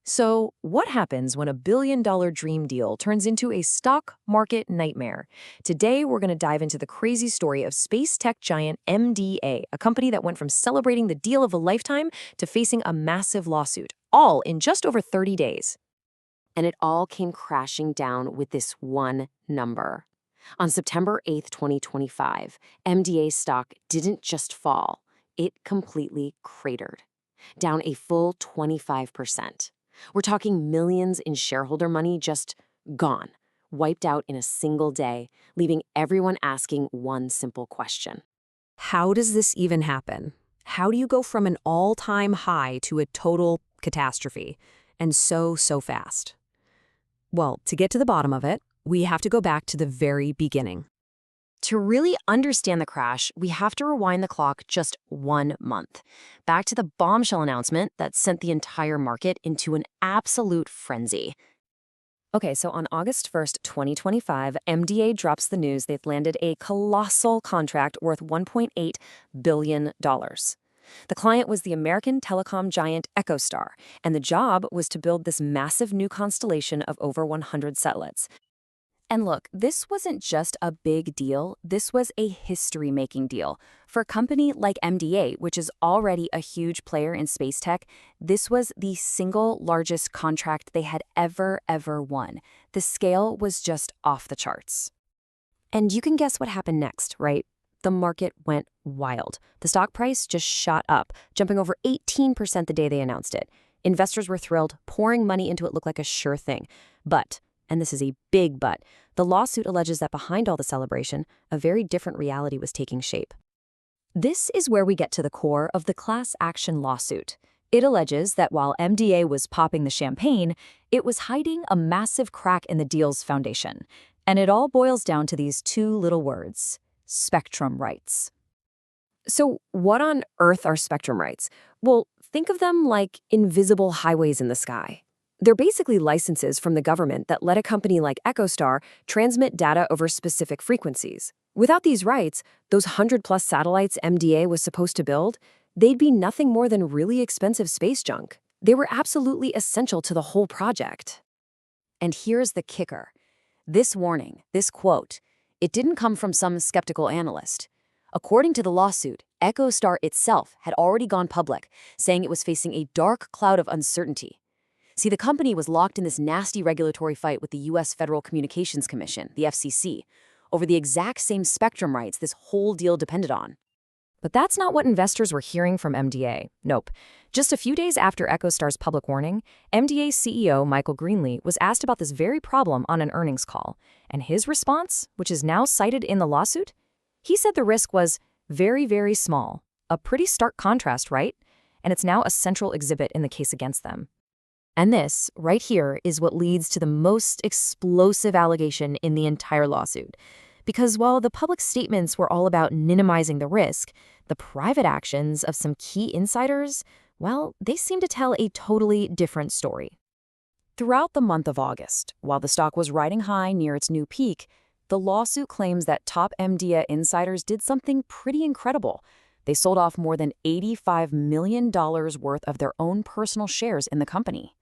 So, what happens when a billion-dollar dream deal turns into a stock market nightmare? Today, we're going to dive into the crazy story of space tech giant MDA, a company that went from celebrating the deal of a lifetime to facing a massive lawsuit, all in just over 30 days. And it all came crashing down with this one number. On September 8th, 2025, MDA stock didn't just fall, it completely cratered, down a full 25%. We're talking millions in shareholder money just gone, wiped out in a single day, leaving everyone asking one simple question. How does this even happen? How do you go from an all-time high to a total catastrophe? And so fast? Well, to get to the bottom of it, we have to go back to the very beginning. To really understand the crash, we have to rewind the clock just 1 month, back to the bombshell announcement that sent the entire market into an absolute frenzy. Okay, so on August 1st, 2025, MDA drops the news they've landed a colossal contract worth $1.8 billion. The client was the American telecom giant EchoStar, and the job was to build this massive new constellation of over 100 satellites. And look, this wasn't just a big deal, this was a history-making deal. For a company like MDA, which is already a huge player in space tech, this was the single largest contract they had ever won. The scale was just off the charts. And you can guess what happened next, right? The market went wild. The stock price just shot up, jumping over 18% the day they announced it. Investors were thrilled, pouring money into it looked like a sure thing. But, and this is a big but, the lawsuit alleges that behind all the celebration, a very different reality was taking shape. This is where we get to the core of the class action lawsuit. It alleges that while MDA was popping the champagne, it was hiding a massive crack in the deal's foundation. And it all boils down to these two little words: spectrum rights. So what on earth are spectrum rights? Well, think of them like invisible highways in the sky. They're basically licenses from the government that let a company like EchoStar transmit data over specific frequencies. Without these rights, those 100-plus satellites MDA was supposed to build, they'd be nothing more than really expensive space junk. They were absolutely essential to the whole project. And here's the kicker. This warning, this quote, it didn't come from some skeptical analyst. According to the lawsuit, EchoStar itself had already gone public, saying it was facing a dark cloud of uncertainty. See, the company was locked in this nasty regulatory fight with the U.S. Federal Communications Commission, the FCC, over the exact same spectrum rights this whole deal depended on. But that's not what investors were hearing from MDA. Nope. Just a few days after EchoStar's public warning, MDA's CEO Michael Greenlee was asked about this very problem on an earnings call. And his response, which is now cited in the lawsuit, he said the risk was very small. A pretty stark contrast, right? And it's now a central exhibit in the case against them. And this, right here, is what leads to the most explosive allegation in the entire lawsuit. Because while the public statements were all about minimizing the risk, the private actions of some key insiders, well, they seem to tell a totally different story. Throughout the month of August, while the stock was riding high near its new peak, the lawsuit claims that top MDA insiders did something pretty incredible. They sold off more than $85 million worth of their own personal shares in the company.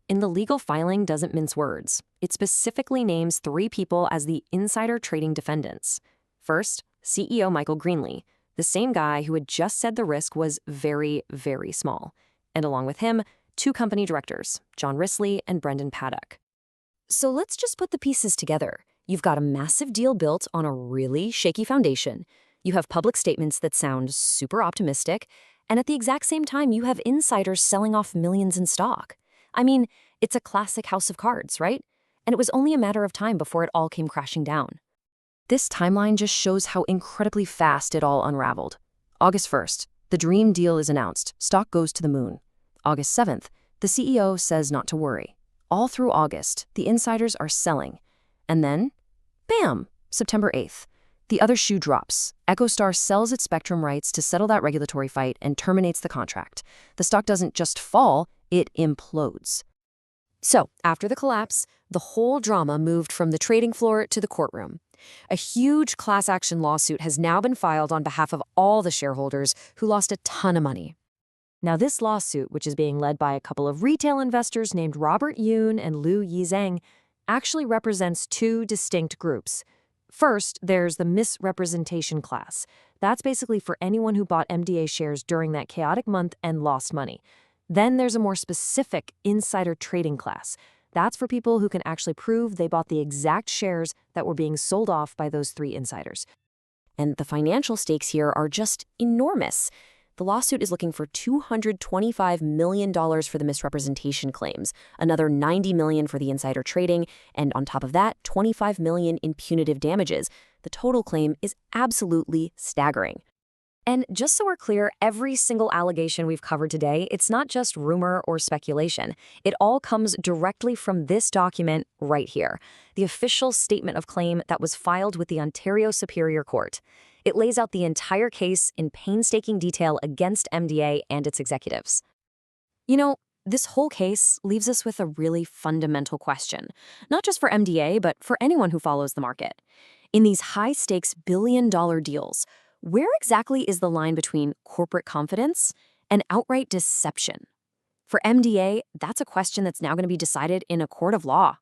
And the legal filing doesn't mince words. It specifically names 3 people as the insider trading defendants. First, CEO Michael Greenlee, the same guy who had just said the risk was very small. And along with him, 2 company directors, John Risley and Brendan Paddock. So let's just put the pieces together. You've got a massive deal built on a really shaky foundation. You have public statements that sound super optimistic. And at the exact same time, you have insiders selling off millions in stock. I mean, it's a classic house of cards, right? And it was only a matter of time before it all came crashing down. This timeline just shows how incredibly fast it all unraveled. August 1st, the dream deal is announced. Stock goes to the moon. August 7th, the CEO says not to worry. All through August, the insiders are selling. And then, bam, September 8th. The other shoe drops. EchoStar sells its spectrum rights to settle that regulatory fight and terminates the contract. The stock doesn't just fall, it implodes. So, after the collapse, the whole drama moved from the trading floor to the courtroom. A huge class action lawsuit has now been filed on behalf of all the shareholders who lost a ton of money. Now, this lawsuit, which is being led by a couple of retail investors named Robert Yoon and Liu Yizhang, actually represents two distinct groups. First, there's the misrepresentation class. That's basically for anyone who bought MDA shares during that chaotic month and lost money. Then there's a more specific insider trading class. That's for people who can actually prove they bought the exact shares that were being sold off by those three insiders. And the financial stakes here are just enormous. The lawsuit is looking for $225 million for the misrepresentation claims, another $90 million for the insider trading, and on top of that, $25 million in punitive damages. The total claim is absolutely staggering. And just so we're clear, every single allegation we've covered today, it's not just rumor or speculation. It all comes directly from this document right here, the official statement of claim that was filed with the Ontario Superior Court. It lays out the entire case in painstaking detail against MDA and its executives. You know, this whole case leaves us with a really fundamental question, not just for MDA, but for anyone who follows the market. In these high-stakes billion-dollar deals, where exactly is the line between corporate confidence and outright deception? For MDA, that's a question that's now going to be decided in a court of law.